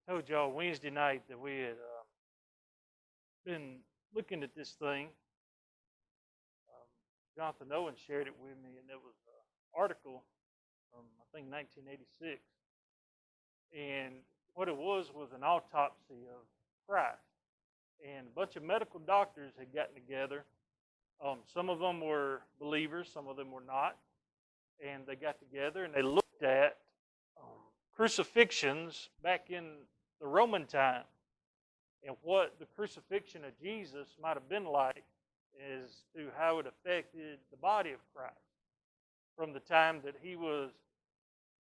Told y'all Wednesday night that we had been looking at this thing. Um, Jonathan Owen shared it with me, and it was an article from, I think, 1986. And what it was an autopsy of Christ. And a bunch of medical doctors had gotten together. Some of them were believers, some of them were not. And they got together and they looked at crucifixions back in the Roman time and what the crucifixion of Jesus might have been like as to how it affected the body of Christ from the time that he was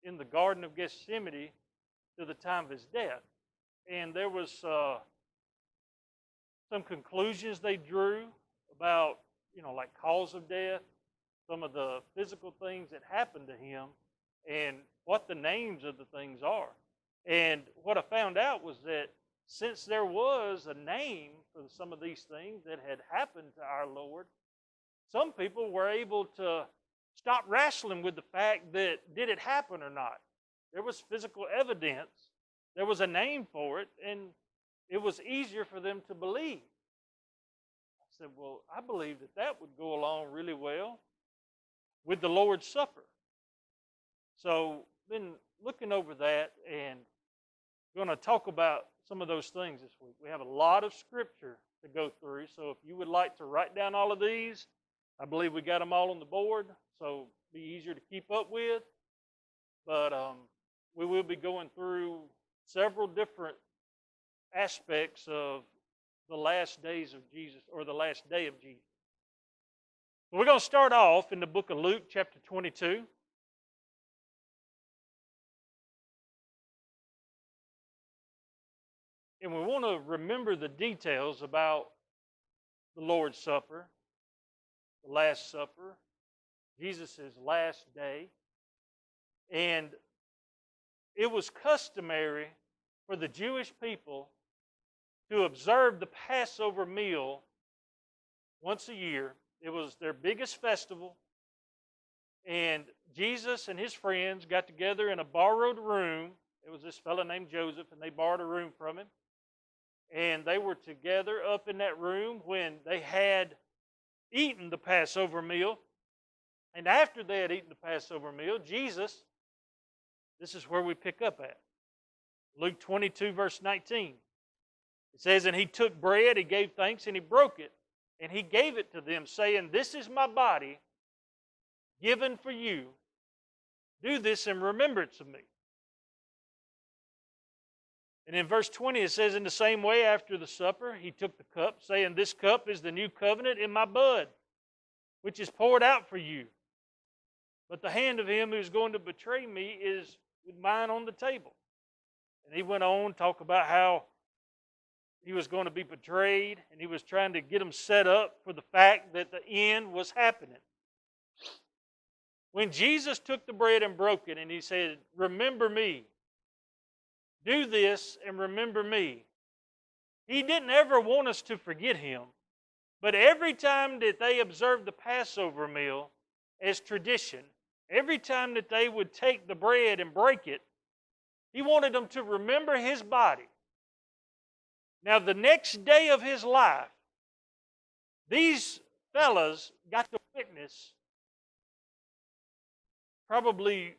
in the Garden of Gethsemane to the time of his death. And there was some conclusions they drew about, like cause of death, some of the physical things that happened to him, and what the names of the things are. And what I found out was that since there was a name for some of these things that had happened to our Lord, some people were able to stop wrestling with the fact that did it happen or not. There was physical evidence. There was a name for it, and it was easier for them to believe. I said, well, I believe that would go along really well with the Lord's Supper. So, been looking over that and going to talk about some of those things this week. We have a lot of scripture to go through, so if you would like to write down all of these, I believe we got them all on the board, so it'll be easier to keep up with. But we will be going through several different aspects of the last days of Jesus, or the last day of Jesus. We're going to start off in the book of Luke, chapter 22. And we want to remember the details about the Lord's Supper, the Last Supper, Jesus' last day. And it was customary for the Jewish people to observe the Passover meal once a year. It was their biggest festival. And Jesus and his friends got together in a borrowed room. It was this fellow named Joseph, and they borrowed a room from him. And they were together up in that room when they had eaten the Passover meal. And after they had eaten the Passover meal, Jesus, this is where we pick up at. Luke 22, verse 19. It says, and he took bread, he gave thanks, and he broke it. And he gave it to them, saying, this is my body given for you. Do this in remembrance of me. And in verse 20 it says, in the same way after the supper he took the cup, saying, this cup is the new covenant in my blood, which is poured out for you. But the hand of him who is going to betray me is with mine on the table. And he went on to talk about how he was going to be betrayed, and he was trying to get them set up for the fact that the end was happening. When Jesus took the bread and broke it, and he said, remember me. Do this and remember me. He didn't ever want us to forget him. But every time that they observed the Passover meal as tradition, every time that they would take the bread and break it, he wanted them to remember his body. Now, the next day of his life, these fellas got to witness probably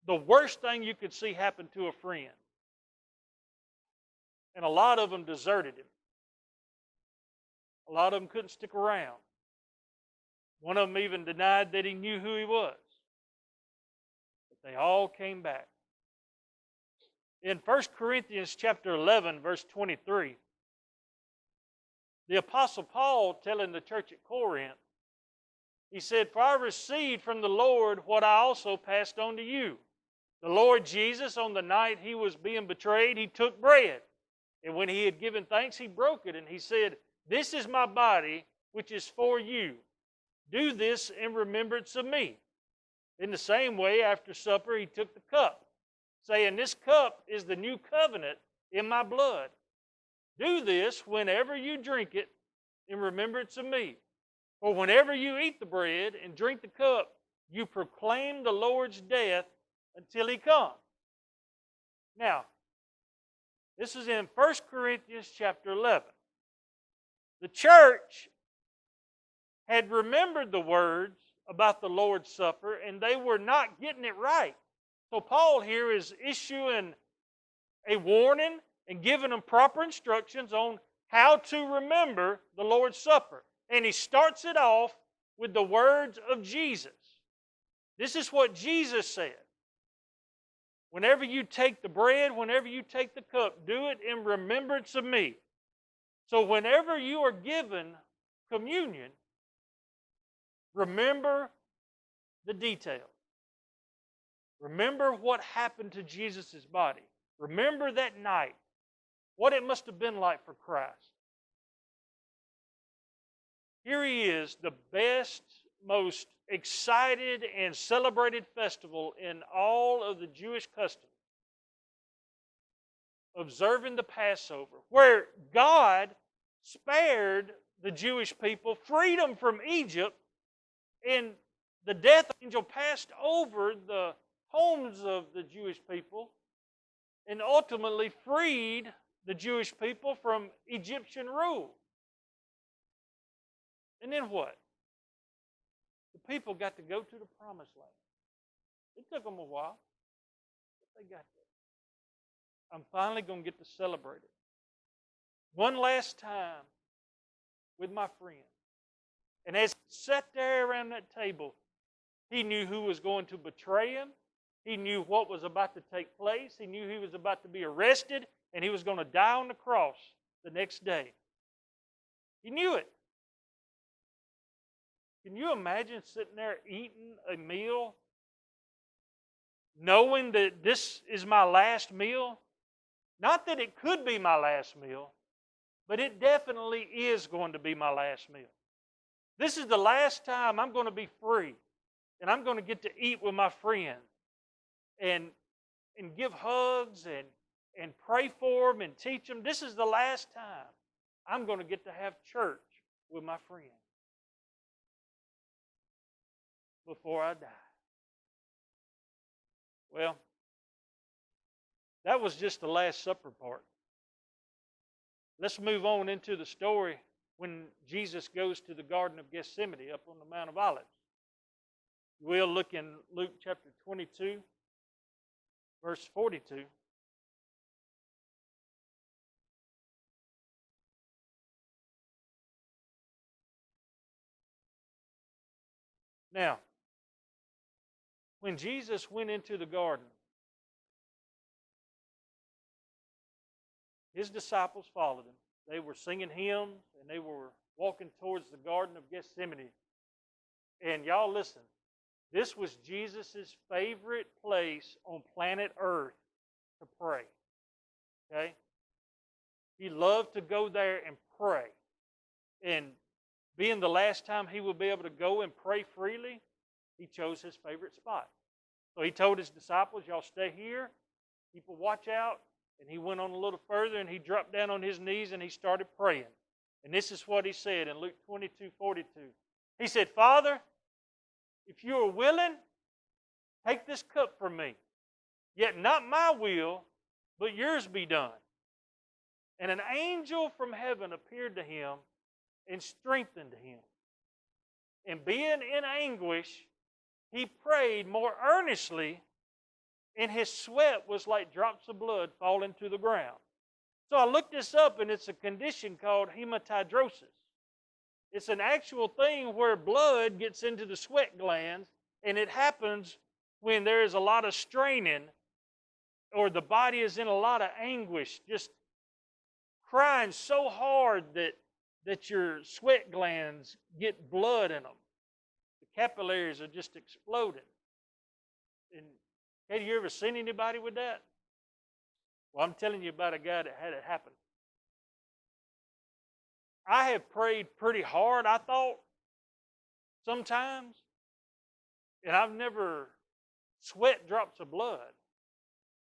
the worst thing you could see happen to a friend. And a lot of them deserted him. A lot of them couldn't stick around. One of them even denied that he knew who he was. But they all came back. In 1 Corinthians chapter 11, verse 23, the Apostle Paul telling the church at Corinth, he said, for I received from the Lord what I also passed on to you. The Lord Jesus, on the night he was being betrayed, he took bread. And when he had given thanks, he broke it. And he said, this is my body, which is for you. Do this in remembrance of me. In the same way, after supper, he took the cup, saying, this cup is the new covenant in my blood. Do this whenever you drink it in remembrance of me. For whenever you eat the bread and drink the cup, you proclaim the Lord's death until he comes. Now, This is in 1 Corinthians chapter 11. The church had remembered the words about the Lord's Supper, and they were not getting it right. So Paul here is issuing a warning and giving them proper instructions on how to remember the Lord's Supper. And he starts it off with the words of Jesus. This is what Jesus said. Whenever you take the bread, whenever you take the cup, do it in remembrance of me. So whenever you are given communion, remember the details. Remember what happened to Jesus' body. Remember that night, what it must have been like for Christ. Here he is, the best, most excited and celebrated festival in all of the Jewish customs, observing the Passover, where God spared the Jewish people freedom from Egypt, and the death angel passed over the homes of the Jewish people and ultimately freed the Jewish people from Egyptian rule. And then what? The people got to go to the promised land. It took them a while, but they got there. I'm finally going to get to celebrate it. One last time with my friend. And as he sat there around that table, he knew who was going to betray him. He knew what was about to take place. He knew he was about to be arrested, and he was going to die on the cross the next day. He knew it. Can you imagine sitting there eating a meal, knowing that this is my last meal? Not that it could be my last meal, but it definitely is going to be my last meal. This is the last time I'm going to be free, and I'm going to get to eat with my friends and give hugs and pray for them and teach them. This is the last time I'm going to get to have church with my friends before I die. Well, that was just the Last Supper part. Let's move on into the story when Jesus goes to the Garden of Gethsemane up on the Mount of Olives. We'll look in Luke chapter 22, verse 42. Now, when Jesus went into the garden, his disciples followed him. They were singing hymns, and they were walking towards the Garden of Gethsemane. And y'all listen, this was Jesus' favorite place on planet Earth to pray. Okay? He loved to go there and pray. And being the last time he would be able to go and pray freely, he chose his favorite spot. So he told his disciples, y'all stay here, people watch out. And he went on a little further, and he dropped down on his knees, and he started praying. And this is what he said in Luke 22:42. He said, Father, if you are willing, take this cup from me. Yet not my will, but yours be done. And an angel from heaven appeared to him and strengthened him. And being in anguish, he prayed more earnestly, and his sweat was like drops of blood falling to the ground. So I looked this up, and it's a condition called hematidrosis. It's an actual thing where blood gets into the sweat glands, and it happens when there is a lot of straining or the body is in a lot of anguish, just crying so hard that your sweat glands get blood in them. The capillaries are just exploding. And have you ever seen anybody with that? Well, I'm telling you about a guy that had it happen. I have prayed pretty hard, I thought, sometimes, and I've never sweat drops of blood.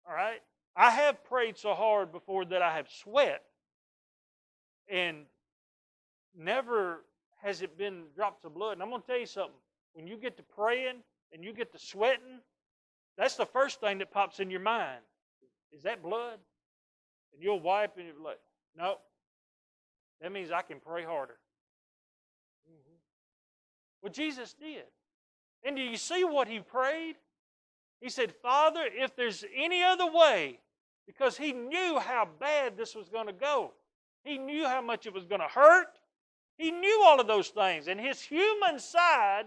All right? I have prayed so hard before that I have sweat, and never has it been drops of blood. And I'm going to tell you something. When you get to praying and you get to sweating, that's the first thing that pops in your mind. Is that blood? And you'll wipe and you'll be like, no, that means I can pray harder. Mm-hmm. Well, Jesus did. And do you see what he prayed? He said, Father, if there's any other way, because he knew how bad this was going to go. He knew how much it was going to hurt. He knew all of those things. And his human side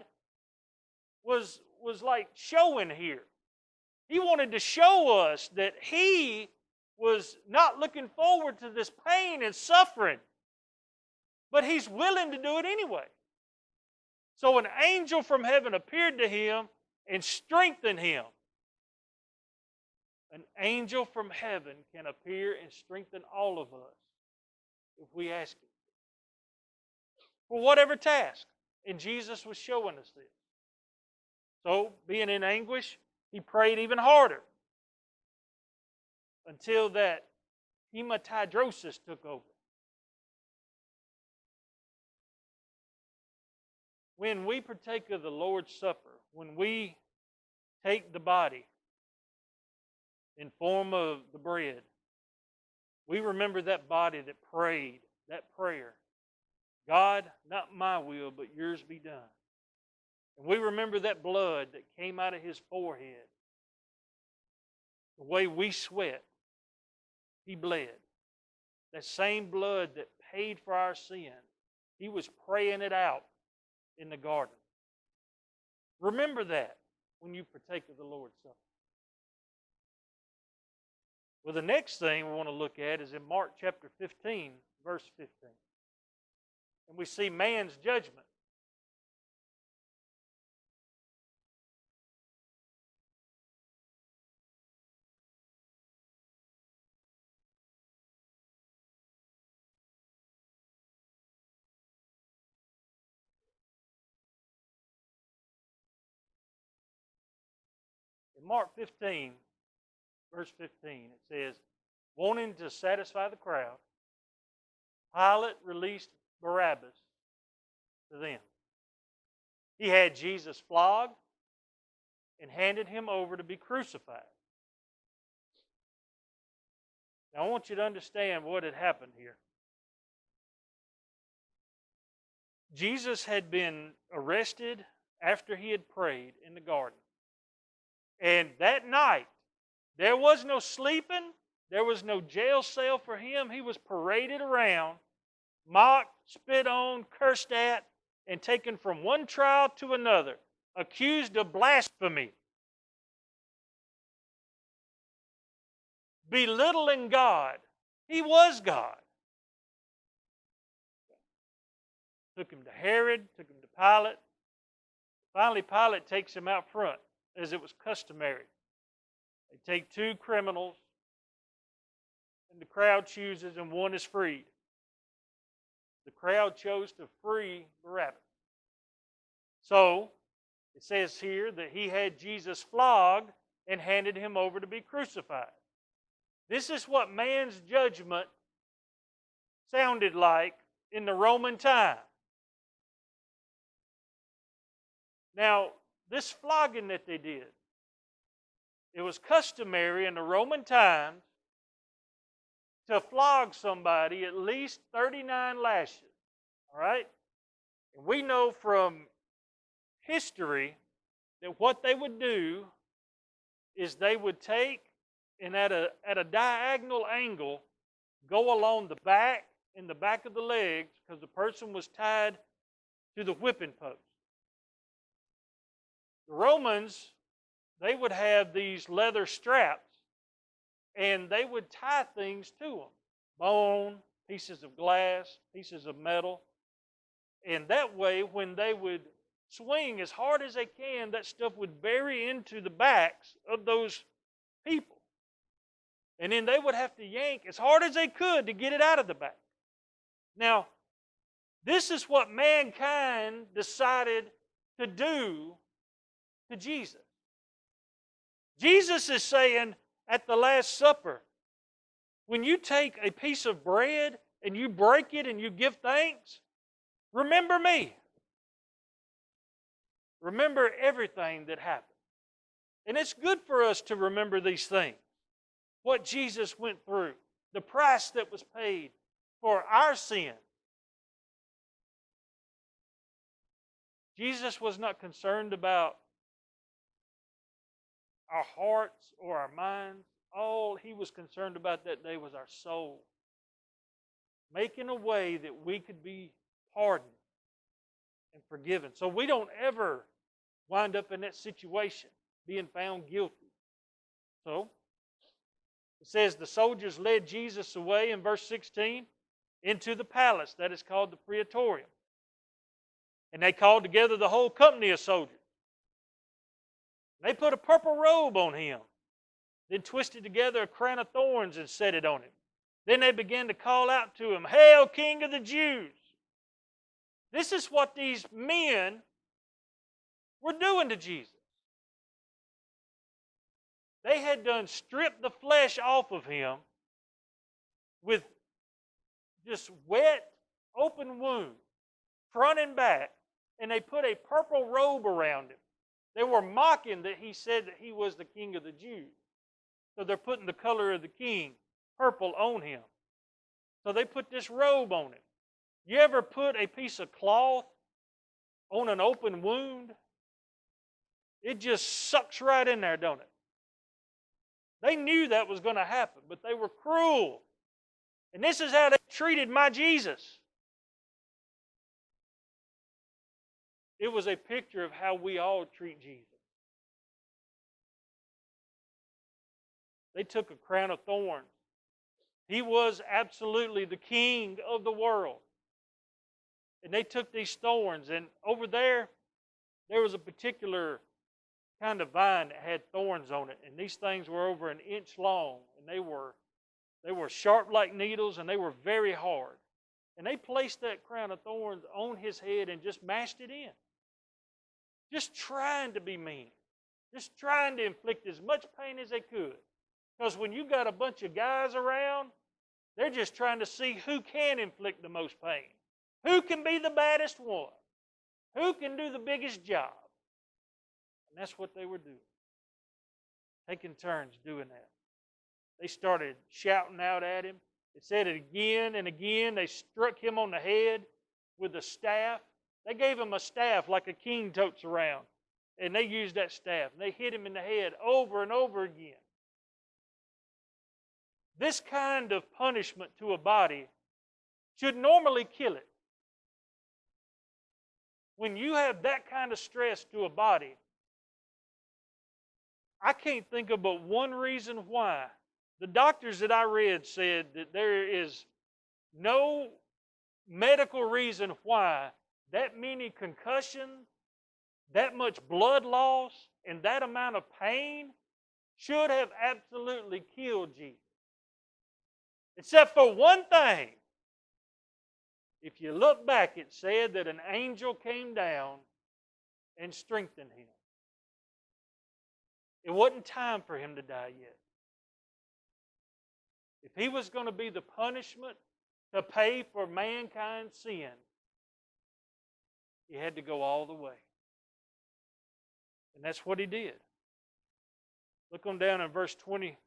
was like showing here. He wanted to show us that he was not looking forward to this pain and suffering, but he's willing to do it anyway. So an angel from heaven appeared to him and strengthened him. An angel from heaven can appear and strengthen all of us if we ask him for whatever task. And Jesus was showing us this. So, being in anguish, he prayed even harder until that hematidrosis took over. When we partake of the Lord's Supper, when we take the body in form of the bread, we remember that body that prayed that prayer. God, not my will, but yours be done. And we remember that blood that came out of his forehead. The way we sweat, he bled. That same blood that paid for our sin, he was praying it out in the garden. Remember that when you partake of the Lord's Supper. Well, the next thing we want to look at is in Mark chapter 15, verse 15. And we see man's judgment. In Mark 15, verse 15, it says, wanting to satisfy the crowd, Pilate released Barabbas to them. He had Jesus flogged and handed him over to be crucified. Now I want you to understand what had happened here. Jesus had been arrested after he had prayed in the garden. And that night, there was no sleeping. There was no jail cell for him. He was paraded around, mocked, spit on, cursed at, and taken from one trial to another, accused of blasphemy, belittling God. He was God. Took him to Herod, took him to Pilate. Finally, Pilate takes him out front, as it was customary. They take two criminals, and the crowd chooses, and one is freed. The crowd chose to free Barabbas. So, it says here that he had Jesus flogged and handed him over to be crucified. This is what man's judgment sounded like in the Roman time. Now, this flogging that they did, it was customary in the Roman times to flog somebody at least 39 lashes. All right? And we know from history that what they would do is they would take and at a diagonal angle go along the back and the back of the legs, because the person was tied to the whipping post. The Romans, they would have these leather straps, and they would tie things to them. Bone, pieces of glass, pieces of metal. And that way, when they would swing as hard as they can, that stuff would bury into the backs of those people. And then they would have to yank as hard as they could to get it out of the back. Now, this is what mankind decided to do to Jesus. Jesus is saying at the Last Supper, when you take a piece of bread and you break it and you give thanks, remember me. Remember everything that happened. And it's good for us to remember these things, what Jesus went through. the price that was paid for our sin. Jesus was not concerned about our hearts or our minds. All he was concerned about that day was our soul. Making a way that we could be pardoned and forgiven. So we don't ever wind up in that situation, being found guilty. So, it says the soldiers led Jesus away in verse 16 into the palace that is called the Praetorium. And they called together the whole company of soldiers. They put a purple robe on him, then twisted together a crown of thorns and set it on him. Then they began to call out to him, "Hail, King of the Jews!" This is what these men were doing to Jesus. They had done stripped the flesh off of him with just wet, open wounds, front and back, and they put a purple robe around him. They were mocking that he said that he was the King of the Jews. So they're putting the color of the king, purple, on him. So they put this robe on him. You ever put a piece of cloth on an open wound? It just sucks right in there, don't it? They knew that was going to happen, but they were cruel. And this is how they treated my Jesus. It was a picture of how we all treat Jesus. They took a crown of thorns. He was absolutely the king of the world. And they took these thorns, and over there was a particular kind of vine that had thorns on it, and these things were over an inch long, and they were sharp like needles, and they were very hard. And they placed that crown of thorns on his head and just mashed it in. Just trying to be mean. Just trying to inflict as much pain as they could. Because when you got a bunch of guys around, they're just trying to see who can inflict the most pain. Who can be the baddest one? Who can do the biggest job? And that's what they were doing. Taking turns doing that. They started shouting out at him. It said it again and again. They struck him on the head with a staff. They gave him a staff like a king totes around. And they used that staff. And they hit him in the head over and over again. This kind of punishment to a body should normally kill it. When you have that kind of stress to a body, I can't think of but one reason why. The doctors that I read said that there is no medical reason why that many concussions, that much blood loss, and that amount of pain should have absolutely killed Jesus. Except for one thing. If you look back, it said that an angel came down and strengthened him. It wasn't time for him to die yet. If he was going to be the punishment to pay for mankind's sin, he had to go all the way. And that's what he did. Look on down in verse 20. It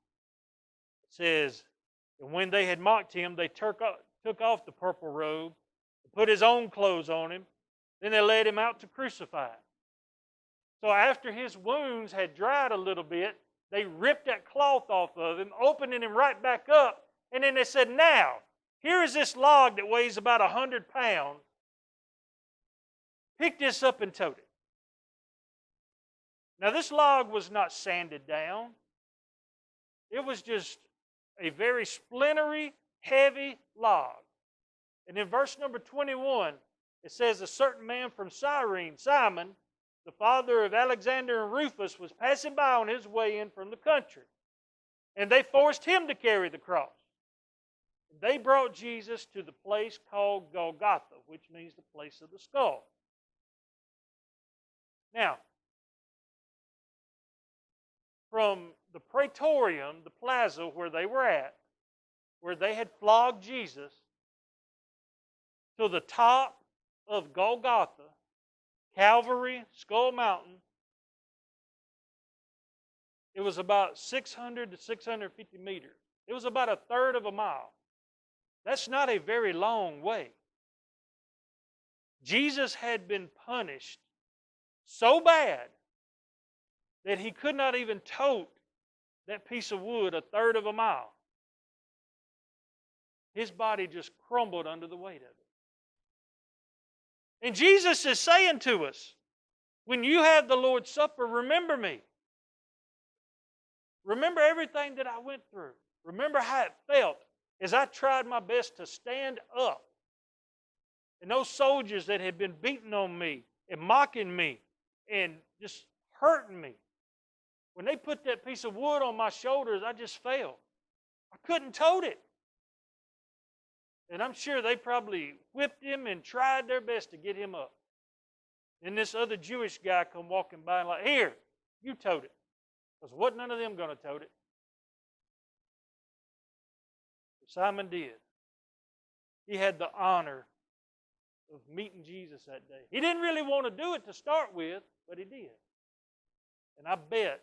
says, "And when they had mocked him, they took off the purple robe, put his own clothes on him, then they led him out to crucify him." So after his wounds had dried a little bit, they ripped that cloth off of him, opening him right back up, and then they said, "Now, here is this log that weighs about 100 pounds. Pick this up and tote it." Now this log was not sanded down. It was just a very splintery, heavy log. And in verse number 21, it says, "A certain man from Cyrene, Simon, the father of Alexander and Rufus, was passing by on his way in from the country. And they forced him to carry the cross. They brought Jesus to the place called Golgotha, which means the place of the skull." Now, from the Praetorium, the plaza where they were at, where they had flogged Jesus, to the top of Golgotha, Calvary, Skull Mountain, it was about 600 to 650 meters. It was about a third of a mile. That's not a very long way. Jesus had been punished so bad that he could not even tote that piece of wood a third of a mile. His body just crumbled under the weight of it. And Jesus is saying to us, when you have the Lord's Supper, remember me. Remember everything that I went through. Remember how it felt as I tried my best to stand up. And those soldiers that had been beating on me and mocking me and just hurting me, when they put that piece of wood on my shoulders, I just fell. I couldn't tote it. And I'm sure they probably whipped him and tried their best to get him up. And this other Jewish guy come walking by and like, here, you tote it. Because wasn't none of them going to tote it. But Simon did. He had the honor of meeting Jesus that day. He didn't really want to do it to start with, but he did. And I bet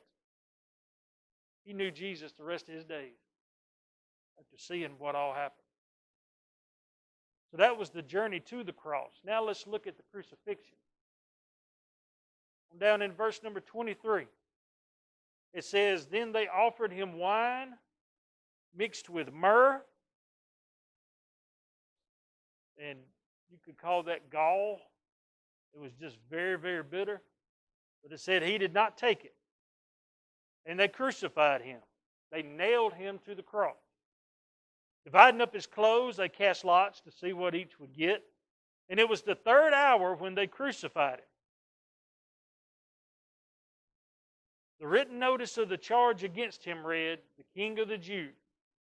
he knew Jesus the rest of his days after seeing what all happened. So that was the journey to the cross. Now let's look at the crucifixion. Down in verse number 23. It says, then they offered him wine mixed with myrrh. And you could call that gall. It was just very, very bitter. But it said he did not take it. And they crucified him. They nailed him to the cross. Dividing up his clothes, they cast lots to see what each would get. And it was the third hour when they crucified him. The written notice of the charge against him read, the King of the Jews.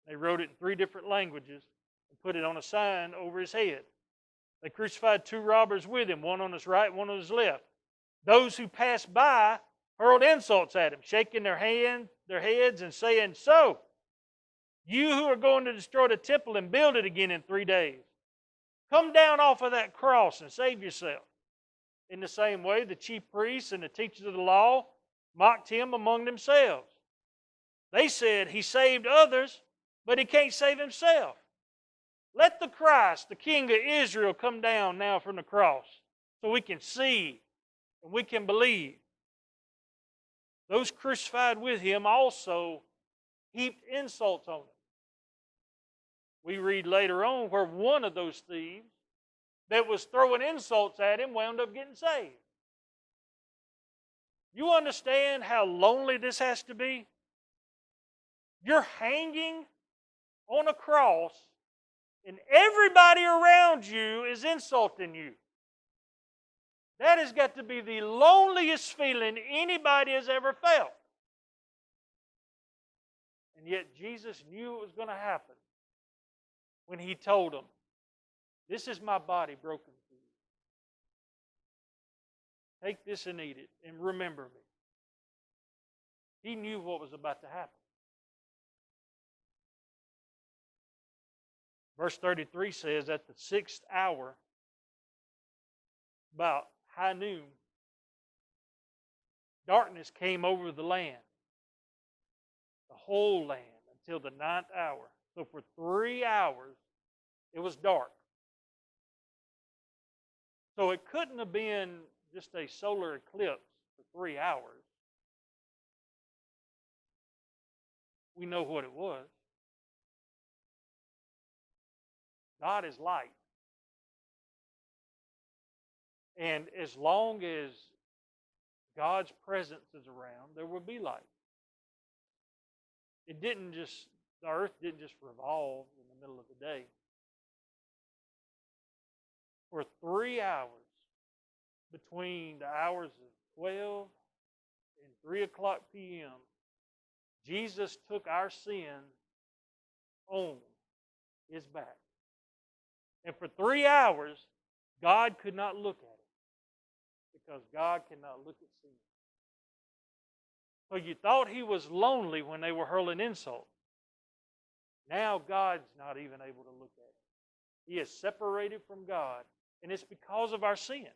They wrote it in 3 different languages and put it on a sign over his head. They crucified 2 robbers with him, one on his right, one on his left. Those who passed by hurled insults at him, shaking their heads and saying, so, you who are going to destroy the temple and build it again in 3 days, come down off of that cross and save yourself. In the same way, the chief priests and the teachers of the law mocked him among themselves. They said, he saved others, but he can't save himself. Let the Christ, the King of Israel, come down now from the cross so we can see and we can believe. Those crucified with him also heaped insults on him. We read later on where one of those thieves that was throwing insults at him wound up getting saved. You understand how lonely this has to be? You're hanging on a cross and everybody around you is insulting you. That has got to be the loneliest feeling anybody has ever felt. And yet Jesus knew it was going to happen when he told them, this is my body broken for you. Take this and eat it and remember me. He knew what was about to happen. Verse 33 says, at the 6th hour, about high noon, darkness came over the land, the whole land, until the 9th hour. So for 3 hours, it was dark. So it couldn't have been just a solar eclipse for 3 hours. We know what it was. God is light. And as long as God's presence is around, there will be light. The earth didn't just revolve in the middle of the day. For 3 hours, between the hours of 12 and 3 o'clock p.m., Jesus took our sin on his back. And for 3 hours, God could not look at it because God cannot look at sin. So you thought he was lonely when they were hurling insults. Now God's not even able to look at it. He is separated from God, and it's because of our sin.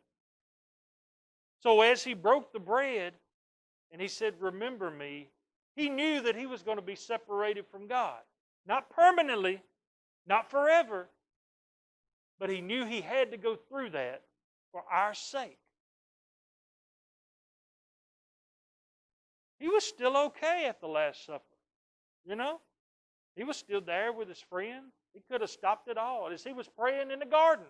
So as he broke the bread and he said, remember me, he knew that he was going to be separated from God. Not permanently, not forever, but he knew he had to go through that for our sake. He was still okay at the Last Supper, you know? He was still there with his friends. He could have stopped it all as he was praying in the garden.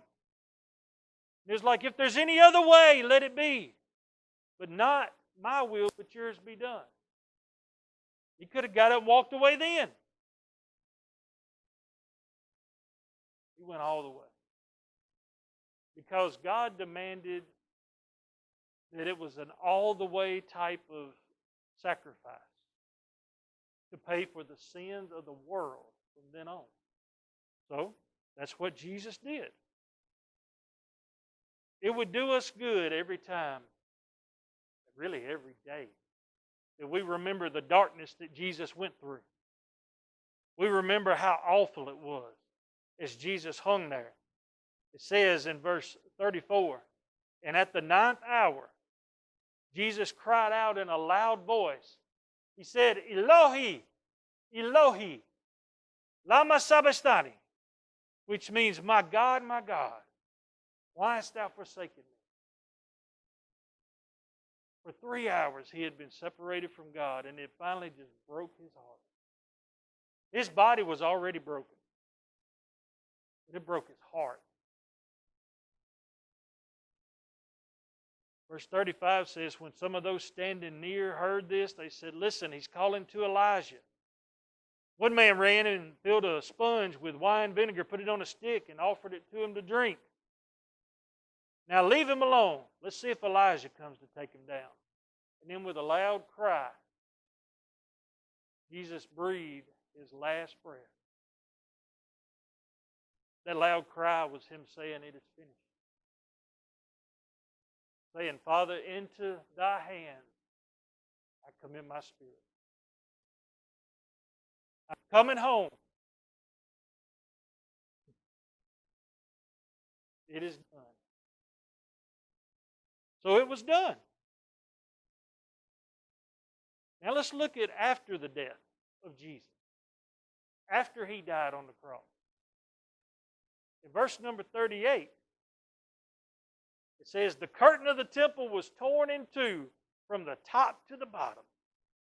It was like, if there's any other way, let it be. But not my will, but yours be done. He could have got up and walked away then. He went all the way. Because God demanded that it was an all-the-way type of sacrifice to pay for the sins of the world from then on. So, that's what Jesus did. It would do us good every time, really every day, that we remember the darkness that Jesus went through. We remember how awful it was as Jesus hung there. It says in verse 34, and at the 9th hour, Jesus cried out in a loud voice. He said, Elohi, Elohi, lama sabachthani, which means, my God, why hast thou forsaken me? For 3 hours he had been separated from God, and it finally just broke his heart. His body was already broken, but it broke his heart. Verse 35 says, when some of those standing near heard this, they said, listen, he's calling to Elijah. One man ran and filled a sponge with wine vinegar, put it on a stick, and offered it to him to drink. Now leave him alone. Let's see if Elijah comes to take him down. And then with a loud cry, Jesus breathed his last breath. That loud cry was him saying, it is finished. Saying, Father, into thy hands I commit my spirit. I'm coming home. It is done. So it was done. Now let's look at after the death of Jesus. After he died on the cross. In verse number 38, it says, the curtain of the temple was torn in two from the top to the bottom.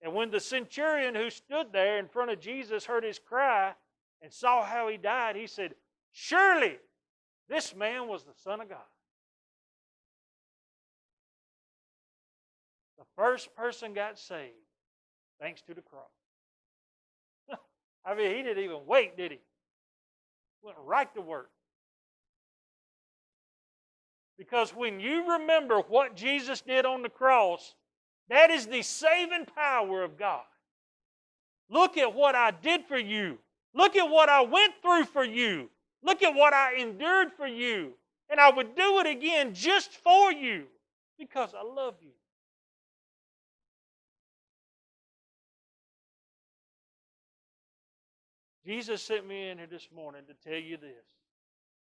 And when the centurion who stood there in front of Jesus heard his cry and saw how he died, he said, surely this man was the Son of God. The first person got saved thanks to the cross. I mean, he didn't even wait, did he? Went right to work. Because when you remember what Jesus did on the cross, that is the saving power of God. Look at what I did for you. Look at what I went through for you. Look at what I endured for you. And I would do it again just for you because I love you. Jesus sent me in here this morning to tell you this.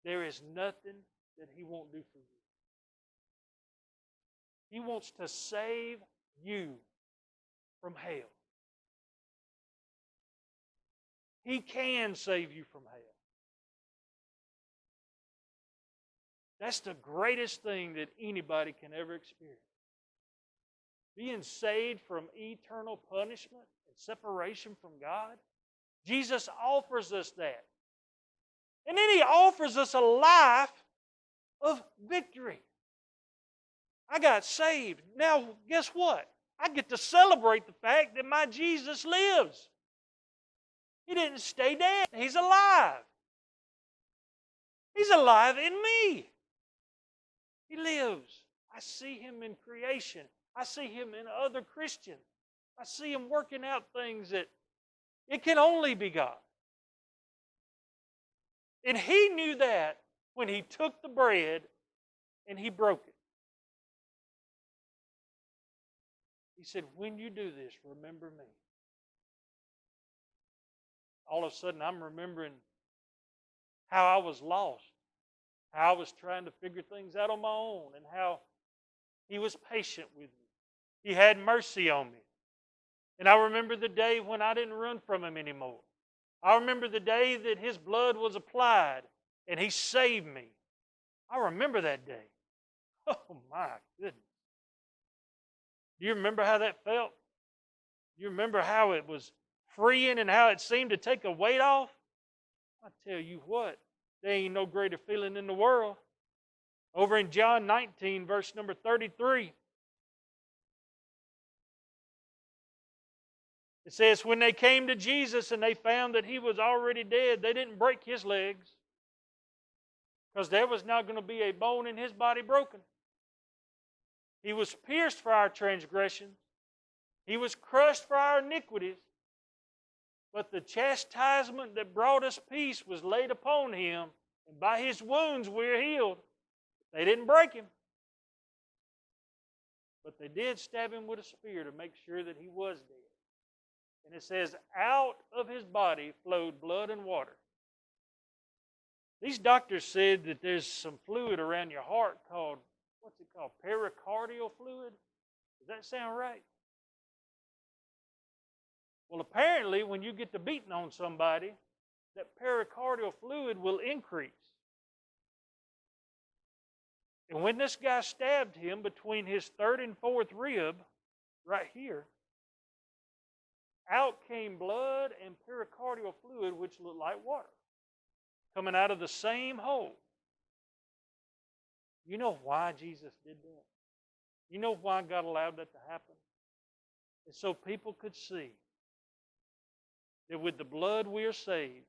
There is nothing that he won't do for you. He wants to save you from hell. He can save you from hell. That's the greatest thing that anybody can ever experience. Being saved from eternal punishment and separation from God. Jesus offers us that. And then he offers us a life of victory. I got saved. Now, guess what? I get to celebrate the fact that my Jesus lives. He didn't stay dead. He's alive. He's alive in me. He lives. I see him in creation. I see him in other Christians. I see him working out things that it can only be God. And he knew that when he took the bread and he broke it. He said, when you do this, remember me. All of a sudden, I'm remembering how I was lost, how I was trying to figure things out on my own, and how he was patient with me. He had mercy on me. And I remember the day when I didn't run from him anymore. I remember the day that His blood was applied and He saved me. I remember that day. Oh my goodness. Do you remember how that felt? Do you remember how it was freeing and how it seemed to take a weight off? I tell you what, there ain't no greater feeling in the world. Over in John 19, verse number 33, it says, when they came to Jesus and they found that He was already dead, they didn't break His legs because there was not going to be a bone in His body broken. He was pierced for our transgressions. He was crushed for our iniquities. But the chastisement that brought us peace was laid upon Him, and by His wounds we are healed. They didn't break Him, but they did stab Him with a spear to make sure that He was dead. And it says, out of His body flowed blood and water. These doctors said that there's some fluid around your heart called, what's it called, pericardial fluid? Does that sound right? Well, apparently, when you get to beating on somebody, that pericardial fluid will increase. And when this guy stabbed him between his third and fourth rib, right here, out came blood and pericardial fluid, which looked like water, coming out of the same hole. You know why Jesus did that? You know why God allowed that to happen? It's so people could see that with the blood we are saved,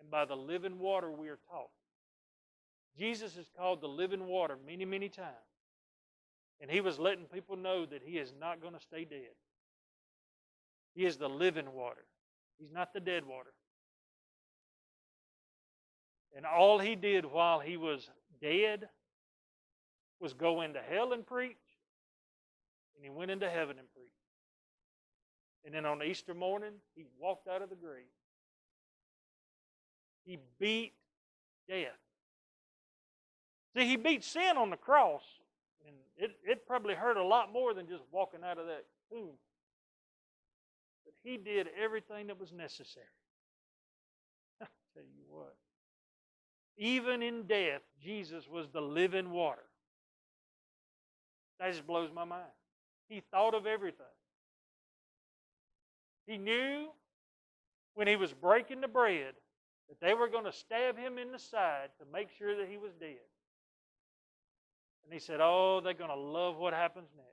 and by the living water we are taught. Jesus is called the living water many, many times. And He was letting people know that He is not going to stay dead. He is the living water. He's not the dead water. And all He did while He was dead was go into hell and preach, and He went into heaven and preached. And then on Easter morning, He walked out of the grave. He beat death. See, He beat sin on the cross, and it probably hurt a lot more than just walking out of that tomb. But He did everything that was necessary. I'll tell you what. Even in death, Jesus was the living water. That just blows my mind. He thought of everything. He knew when He was breaking the bread that they were going to stab Him in the side to make sure that He was dead. And He said, oh, they're going to love what happens next.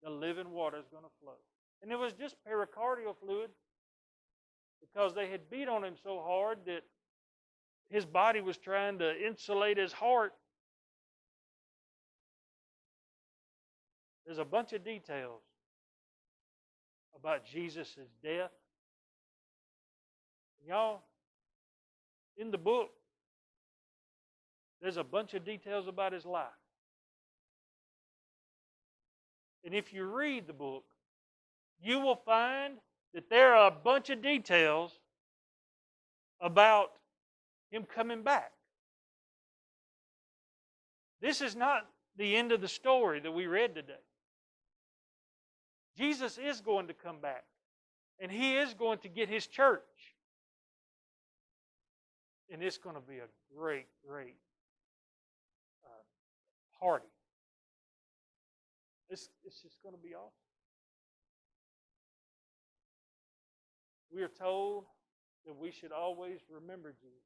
The living water is going to flow. And it was just pericardial fluid because they had beat on Him so hard that His body was trying to insulate His heart. There's a bunch of details about Jesus' death. Y'all, in the book, there's a bunch of details about His life. And if you read the book, you will find that there are a bunch of details about Him coming back. This is not the end of the story that we read today. Jesus is going to come back, and He is going to get His church. And it's going to be a great, great party. It's just going to be awesome. We are told that we should always remember Jesus.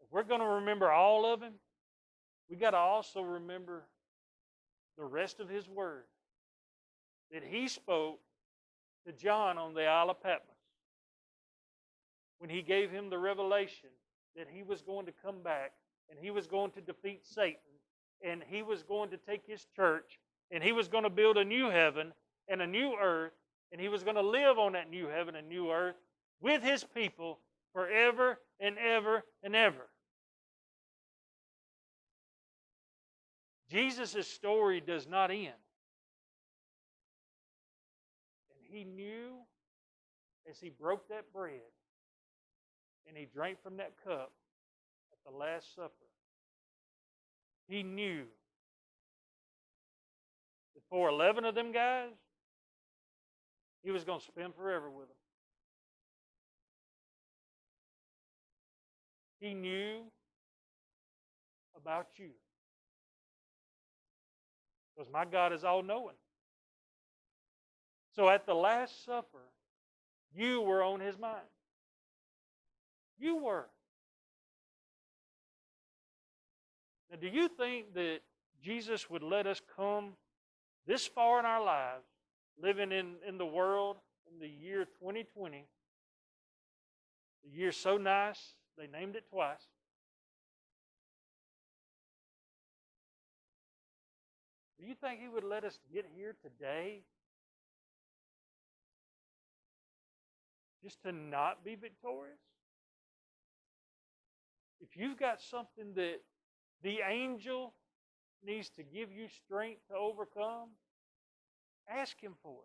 If we're going to remember all of Him, we got to also remember the rest of His Word that He spoke to John on the Isle of Patmos when He gave him the revelation that He was going to come back and He was going to defeat Satan and He was going to take His church and He was going to build a new heaven and a new earth and He was going to live on that new heaven and new earth with His people forever and ever and ever. Jesus' story does not end. And He knew as He broke that bread and He drank from that cup at the Last Supper, He knew that for 11 of them guys, He was going to spend forever with them. He knew about you. Because my God is all-knowing. So at the Last Supper, you were on His mind. You were. Now, do you think that Jesus would let us come this far in our lives, living in the world in the year 2020, the year so nice, they named it twice. Do you think He would let us get here today just to not be victorious? If you've got something that the angel needs to give you strength to overcome, ask Him for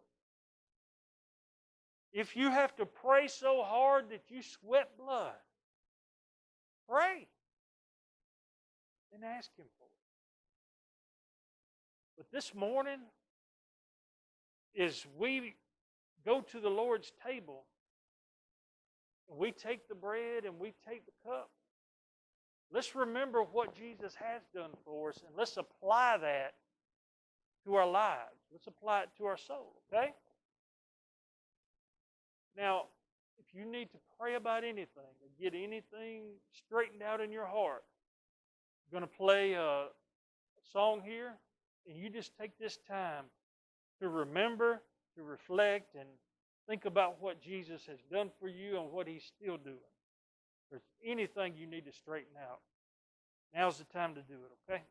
it. If you have to pray so hard that you sweat blood, pray. Then ask Him for it. But this morning, as we go to the Lord's table, and we take the bread and we take the cup, let's remember what Jesus has done for us, and let's apply that to our lives. Let's apply it to our soul, okay? Now, if you need to pray about anything or get anything straightened out in your heart, I'm going to play a song here, and you just take this time to remember, to reflect, and think about what Jesus has done for you and what He's still doing. If there's anything you need to straighten out, now's the time to do it, okay?